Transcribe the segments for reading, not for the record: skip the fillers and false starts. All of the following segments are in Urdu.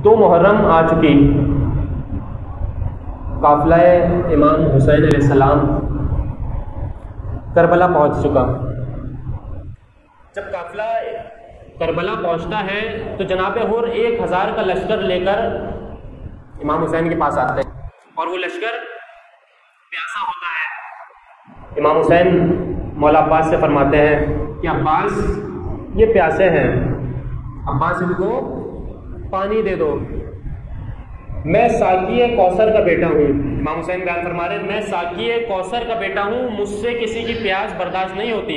2 محرم آ چکی، قافلہ امام حسین علیہ السلام کربلا پہنچ چکا۔ جب قافلہ کربلا پہنچتا ہے تو جناب حر 1000 کا لشکر لے کر امام حسین کے پاس آتے ہیں، اور وہ لشکر پیاسا ہوتا ہے۔ امام حسین مولا عباس سے فرماتے ہیں کہ عباس یہ پیاسے ہیں، عباس ان کو پانی دے دو۔ میں ساقی کوثر کا بیٹا ہوں، امام حسین بیان فرما رہے ہیں میں ساقی کوثر کا بیٹا ہوں، مجھ سے کسی کی پیاس برداشت نہیں ہوتی،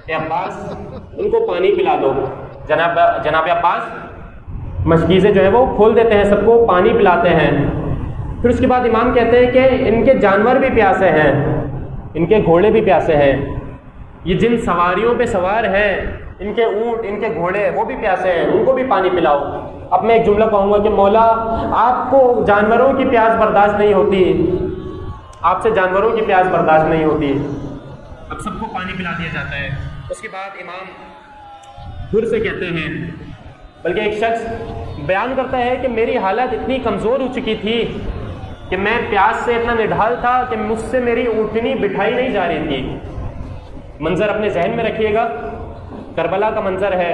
اے عباس ان کو پانی پلا دو۔ جناب عباس مشکیزیں جو ہے وہ کھول دیتے ہیں، سب کو پانی پلاتے ہیں۔ پھر اس کے بعد امام کہتے ہیں کہ ان کے جانور بھی پیاسے ہیں، ان کے گھوڑے بھی پیاسے ہیں، یہ جن سواریوں پہ سوار ہیں ان کے اونٹ ان کے گھوڑے وہ بھی پیاسے ہیں، ان کو بھی پانی پلاؤ۔ اب میں ایک جملہ کہوں گا کہ مولا آپ کو جانوروں کی پیاس برداشت نہیں ہوتی، آپ سے جانوروں کی پیاس برداشت نہیں ہوتی، اب سب کو پانی پلا دیا جاتا ہے۔ اس کے بعد امام حر سے کہتے ہیں، بلکہ ایک شخص بیان کرتا ہے کہ میری حالت اتنی کمزور ہو چکی تھی کہ میں پیاس سے اتنا نڈھال تھا کہ مجھ سے میری اونٹنی بٹھائی نہیں جا رہی تھی۔ منظر اپنے ذہن میں رکھیے گا، کربلا کا منظر ہے،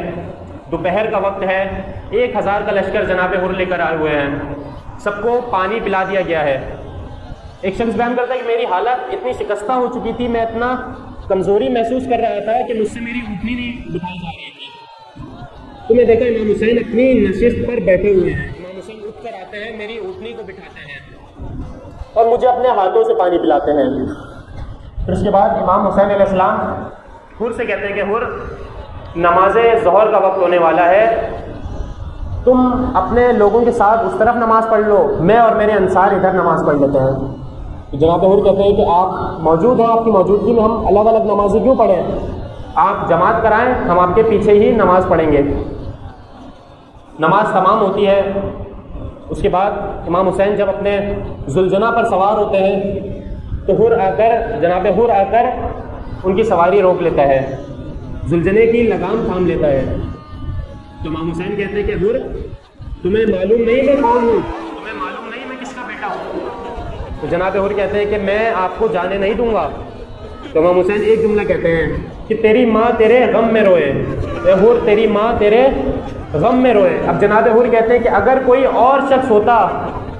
دوپہر کا وقت ہے، 1000 کا لشکر جناب حر لے کر آئے ہوئے ہیں، سب کو پانی پلا دیا گیا ہے۔ ایک شخص بیان کرتا ہے کہ میری حالت اتنی شکستہ ہو چکی تھی، میں اتنا کمزوری محسوس کر رہا تھا کہ مجھ سے میری اونٹنی نہیں بٹھائی جا رہی تھی۔ تو میں دیکھا امام حسین اپنی نشست پر بیٹھے ہوئے ہیں، امام حسین اٹھ کر آتے ہیں، میری اونٹنی کو بٹھاتے ہیں اور مجھے اپنے ہاتھوں سے پانی پلاتے ہیں۔ پھر اس کے بعد امام حسین علیہ السلام حر سے کہتے ہیں کہ حر نماز ظہر کا وقت ہونے والا ہے، تم اپنے لوگوں کے ساتھ اس طرف نماز پڑھ لو، میں اور میرے انصار ادھر نماز پڑھ لیتے ہیں۔ جناب حر کہتے ہیں کہ آپ موجود ہیں، آپ کی موجودگی میں ہم الگ الگ نمازیں کیوں پڑھیں، آپ جماعت کرائیں، ہم آپ کے پیچھے ہی نماز پڑھیں گے۔ نماز تمام ہوتی ہے، اس کے بعد امام حسین جب اپنے ذوالجناح پر سوار ہوتے ہیں تو جناب حر آ کر ان کی سواری روک لیتا ہے، ذوالجناح کی لگام تھام لیتا ہے۔ تو امام حسین کہتے ہیں کہ حر تمہیں معلوم نہیں میں کون ہوں، تمہیں معلوم نہیں میں کس کا بیٹا ہوں؟ تو جناب حر کہتے ہیں کہ میں آپ کو جانے نہیں دوں گا۔ تو امام حسین ایک جملہ کہتے ہیں کہ تیری ماں تیرے غم میں روئے، اے حر تیری ماں تیرے غم میں روئے۔ اب جناب حر کہتے ہیں کہ اگر کوئی اور شخص ہوتا،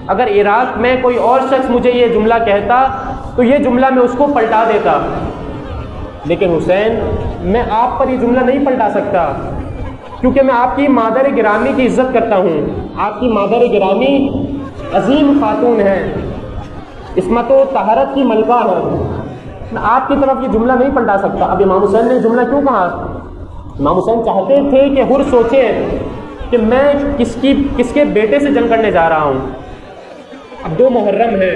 اگر عراق میں کوئی اور شخص مجھے یہ جملہ کہتا تو یہ جملہ میں اس کو پلٹا دیتا، لیکن حسین میں آپ پر یہ جملہ نہیں پلٹا سکتا، کیونکہ میں آپ کی مادر گرامی کی عزت کرتا ہوں، آپ کی مادر گرامی عظیم خاتون ہے، عصمت و طہارت کی ملکہ ہے، میں آپ کی طرف یہ جملہ نہیں پلٹا سکتا۔ اب امام حسین نے یہ جملہ کیوں کہا؟ امام حسین چاہتے تھے کہ حر سوچے کہ میں کس کے بیٹے سے جنگ کرنے جا رہا ہوں۔ اب 2 محرم ہے،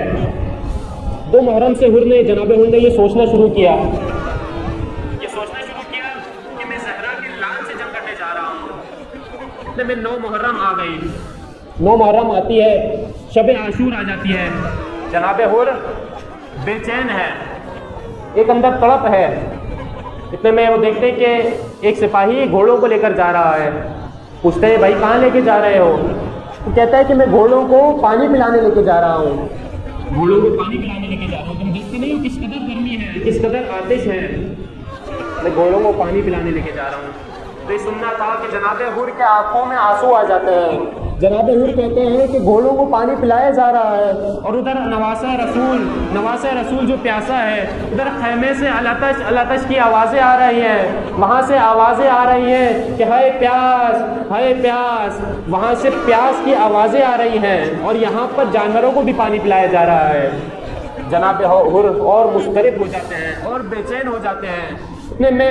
2 محرم سے جناب حر نے یہ سوچنا شروع کیا کہ میں زہرا کے لان سے جنگ کرنے جا رہا ہوں۔ اتنے میں 9 محرم آ گئی، 9 محرم آتی ہے، شب عاشور آ جاتی ہے، جناب حر بے چین ہے، ایک اندر تڑپ ہے۔ اتنے میں وہ دیکھتے کہ ایک سپاہی گھوڑوں کو لے کر جا رہا ہے، پوچھتے ہیں بھائی کہاں لے کے جا رہے ہو؟ وہ کہتا ہے کہ میں گھوڑوں کو پانی پلانے لے کے جا رہا ہوں، گھوڑوں کو پانی پلانے لے کے جا رہا ہوں۔ تم دیکھتے نہیں ہو کس قدر گرمی ہے، کس قدر آتش ہے، میں گھوڑوں کو پانی پلانے لے کے جا رہا ہوں۔ تو یہ سننا تھا کہ جناب حر کے آنکھوں میں آنسو آ جاتے ہیں۔ جناب حر کہتے ہیں کہ گھوڑوں کو پانی پلایا جا رہا ہے اور ادھر نواسہ رسول جو پیاسا ہے، ادھر خیمے سے الاتش کی آوازیں آ رہی ہیں، وہاں سے آوازیں آ رہی ہیں کہ ہائے پیاس ہائے پیاس، وہاں سے پیاس کی آوازیں آ رہی ہیں، اور یہاں پر جانوروں کو بھی پانی پلایا جا رہا ہے۔ جناب حر اور مضطرب ہو جاتے ہیں اور بے چین ہو جاتے ہیں۔ اتنے میں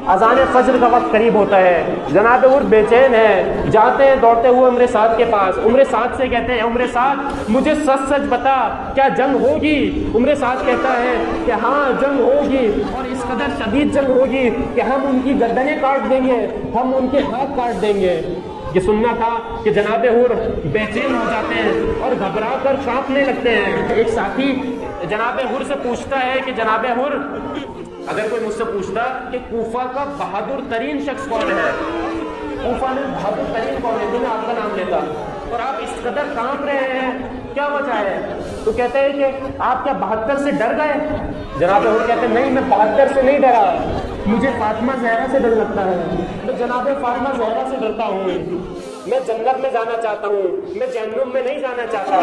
اذان فجر کا وقت قریب ہوتا ہے، جناب حر بے چین ہے، جاتے ہیں دوڑتے ہوئے عمر سعد کے پاس، عمر سعد سے کہتے ہیں عمر سعد مجھے سچ سچ بتا کیا جنگ ہوگی؟ عمر سعد کہتا ہے کہ ہاں جنگ ہوگی، اور اس قدر شدید جنگ ہوگی کہ ہم ان کی گردنیں کاٹ دیں گے، ہم ان کے ہاتھ کاٹ دیں گے۔ یہ سننا تھا کہ جناب حر بے چین ہو جاتے ہیں اور گھبرا کر کانپنے لگتے ہیں۔ ایک ساتھی جناب حر سے پوچھتا ہے کہ جناب حر اگر کوئی مجھ سے پوچھتا کہ کوفہ کا بہادر ترین شخص کون ہے، کوفہ میں بہادر ترین کون ہے، تو میں آپ کا نام لیتا، اور آپ اس قدر کانپ رہے ہیں، کیا وجہ ہے؟ تو کہتے ہیں کہ آپ کیا 72 سے ڈر گئے؟ جناب حور کہتے ہیں نہیں، میں 72 سے نہیں ڈرا، مجھے فاطمہ زہرا سے ڈر لگتا ہے، میں جناب فاطمہ زہرا سے ڈرتا ہوں، میں جنت میں جانا چاہتا ہوں، میں جہنم میں نہیں جانا چاہتا۔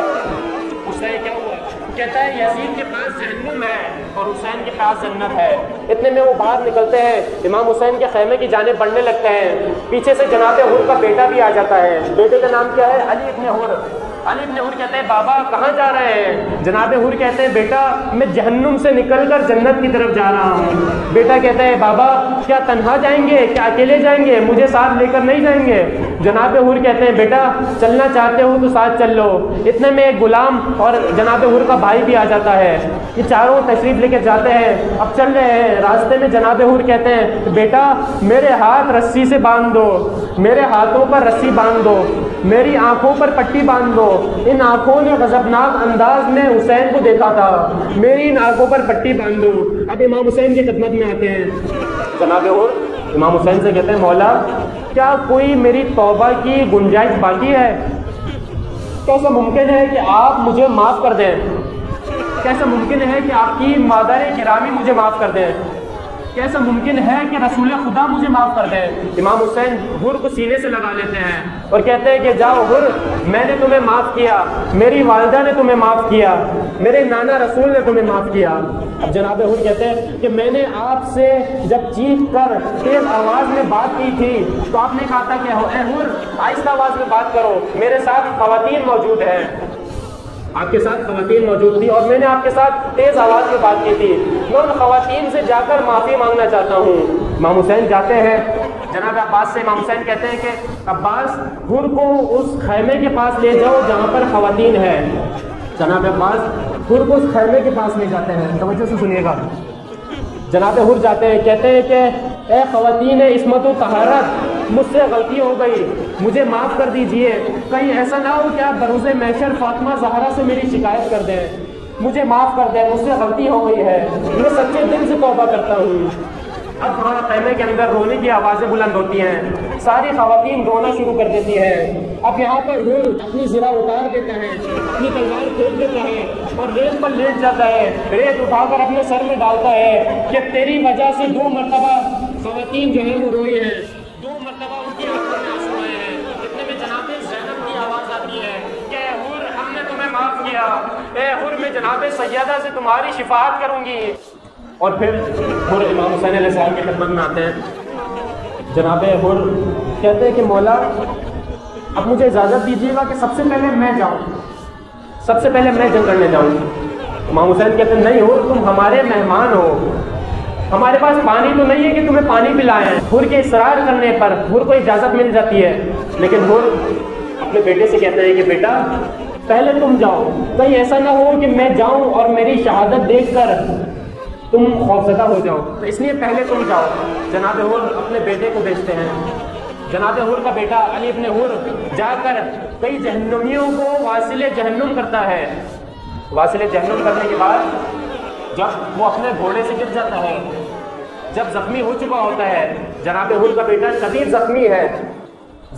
پوچھتا ہے کیا ہوا؟ کہتا ہے یزید کے پاس جہنم ہے اور حسین کے پاس جنت ہے۔ اتنے میں وہ باہر نکلتے ہیں، امام حسین کے خیمے کی جانب بڑھنے لگتے ہیں، پیچھے سے جناب حور کا بیٹا بھی آ جاتا ہے۔ بیٹے کا نام کیا ہے؟ علی ابن حور۔ علی ابن حور کہتے ہیں بابا کہاں جا رہے ہیں؟ جناب حور کہتے ہیں بیٹا میں جہنم سے نکل کر جنت کی طرف جا رہا ہوں۔ بیٹا کہتا ہے بابا کیا تنہا جائیں گے، کیا اکیلے جائیں گے، مجھے ساتھ لے کر نہیں جائیں گے؟ جناب حور کہتے ہیں بیٹا چلنا چاہتے ہو تو ساتھ چل لو۔ اتنے میں ایک غلام اور جناب حور کا بھائی بھی آ جاتا ہے، یہ چاروں تشریف لے کے جاتے ہیں، اب چل رہے ہیں، راستے میں جناب حور کہتے ہیں بیٹا میرے ہاتھ رسی سے باندھ دو، میرے ہاتھوں پر رسی باندھ دو، میری آنکھوں پر پٹی باندھ دو۔ ان آنکھوں نے غضبناک انداز میں حسین کو دیکھا تھا، میری ان آنکھوں پر پٹی باندھ دو۔ اب امام حسین کی خدمت میں آتے ہیں، جناب حور امام حسین سے کہتے ہیں مولا کیا کوئی میری توبہ کی گنجائش باقی ہے؟ کیسا ممکن ہے کہ آپ مجھے معاف کر دیں؟ کیسا ممکن ہے کہ آپ کی مادر گرامی مجھے معاف کر دیں؟ کیسا ممکن ہے کہ رسول خدا مجھے معاف کر دیں؟ امام حسین حر کو سینے سے لگا لیتے ہیں اور کہتے ہیں کہ جاؤ حر، میں نے تمہیں معاف کیا، میری والدہ نے تمہیں معاف کیا، میرے نانا رسول نے تمہیں معاف کیا۔ اب جناب حر کہتے ہیں کہ میں نے آپ سے جب چیخ کر تیز آواز میں بات کی تھی تو آپ نے کہا تھا کہ اے حر آہستہ آواز میں بات کرو، میرے ساتھ خواتین موجود ہیں، آپ کے ساتھ خواتین موجود تھی اور میں نے آپ کے ساتھ تیز آواز میں بات کی تھی، میں ان خواتین سے جا کر معافی مانگنا چاہتا ہوں۔ امام حسین جاتے ہیں، جناب عباس سے امام حسین کہتے ہیں کہ عباس حر کو اس خیمے کے پاس لے جاؤ جہاں پر خواتین ہے۔ جناب عباس حر کو اس خیمے کے پاس لے جاتے ہیں، توجہ سے سنیے گا۔ جناب حر جاتے ہیں، کہتے ہیں کہ اے خواتین عصمت و طہارت، مجھ سے غلطی ہو گئی، مجھے معاف کر دیجئے، کہیں ایسا نہ ہو کہ آپ بروز محشر فاطمہ زہرا سے میری شکایت کر دیں، مجھے معاف کر دیں، مجھ سے غلطی ہو گئی ہے، میں سچے دل سے توبہ کرتا ہوں۔ اب وہاں خیمے کے اندر رونے کی آوازیں بلند ہوتی ہیں، ساری خواتین رونا شروع کر دیتی ہیں۔ اب یہاں پر حر اپنی زرہ اتار دیتا ہے، اپنی تلوار کھول دیتا ہے اور ریت پر لیٹ جاتا ہے، ریت اٹھا کر اپنے سر میں ڈالتا ہے کہ تیری وجہ سے 2 مرتبہ خواتین جو ہے وہ روئی ہیں، 2 مرتبہ ان کی آنکھوں میں آنسو آئے ہیں۔ اتنے میں جناب زینب کی آواز آتی ہے کہ اے حر ہم نے تمہیں معاف کیا، اے حر میں جناب سیدہ سے تمہاری شفاعت کروں گی۔ اور پھر حر امام حسین علیہ السلام کی خدمت میں آتے ہیں، جناب حر کہتے ہیں کہ مولا اب مجھے اجازت دیجیے گا کہ سب سے پہلے میں جاؤں، سب سے پہلے میں جنگ کرنے جاؤں۔ امام حسین کہتے ہیں نہیں حر تم ہمارے مہمان ہو، ہمارے پاس پانی تو نہیں ہے کہ تمہیں پانی پلائیں۔ حر کے اصرار کرنے پر حر کو اجازت مل جاتی ہے، لیکن حر اپنے بیٹے سے کہتے ہیں کہ بیٹا پہلے تم جاؤ، کہیں ایسا نہ ہو کہ میں جاؤں اور میری شہادت دیکھ کر تم خوفزدہ ہو جاؤ، تو اس لیے پہلے تم جاؤ۔ جناب حر اپنے بیٹے کو بھیجتے ہیں، جناب حر کا بیٹا علی ابن حر جا کر کئی جہنمیوں کو واصل جہنم کرتا ہے۔ واصل جہنم کرنے کے بعد جب وہ اپنے گھوڑے سے گر جاتا ہے، جب زخمی ہو چکا ہوتا ہے، جناب حر کا بیٹا شدید زخمی ہے،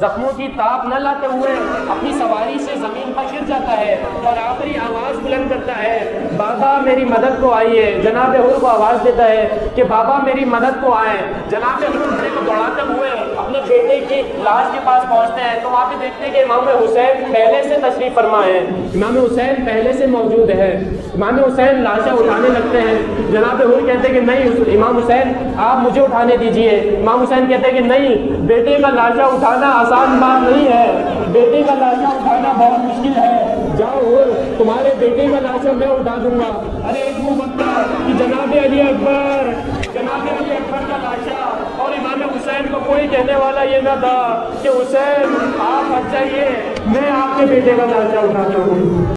زخموں کی تاب نہ لاتے ہوئے اپنی سواری سے زمین پر گر جاتا ہے اور آخری آواز بلند کرتا ہے بابا میری مدد کو آئیے۔ جناب حر کو آواز دیتا ہے کہ بابا میری مدد کو آئیں۔ جناب حر گھوڑے کو دوڑاتے ہوئے اپنے بیٹے کی لاش کے پاس پہنچتے ہیں تو وہاں پہ دیکھتے ہیں کہ امام حسین پہلے سے تشریف فرما ہے، امام حسین پہلے سے موجود ہے۔ امام حسین لاشیں اٹھانے لگتے ہیں، جناب حر کہتے ہیں کہ نہیں امام حسین آپ مجھے اٹھانے دیجئے۔ امام حسین کہتے ہیں کہ نہیں، بیٹے کا لاشا اٹھانا آسان بات نہیں ہے، بیٹے کا لاشا اٹھانا بہت مشکل ہے، جاؤ حر تمہارے بیٹے کا لاشا میں اٹھا دوں گا۔ ارے ایک وہ وقت کہ جناب علی اکبر، جناب علی اکبر کا لاشا اور امام حسین کو کوئی کہنے والا یہ نہ تھا کہ حسین آپ ہٹ جائیے، میں آپ کے بیٹے کا لاشا اٹھاتا ہوں۔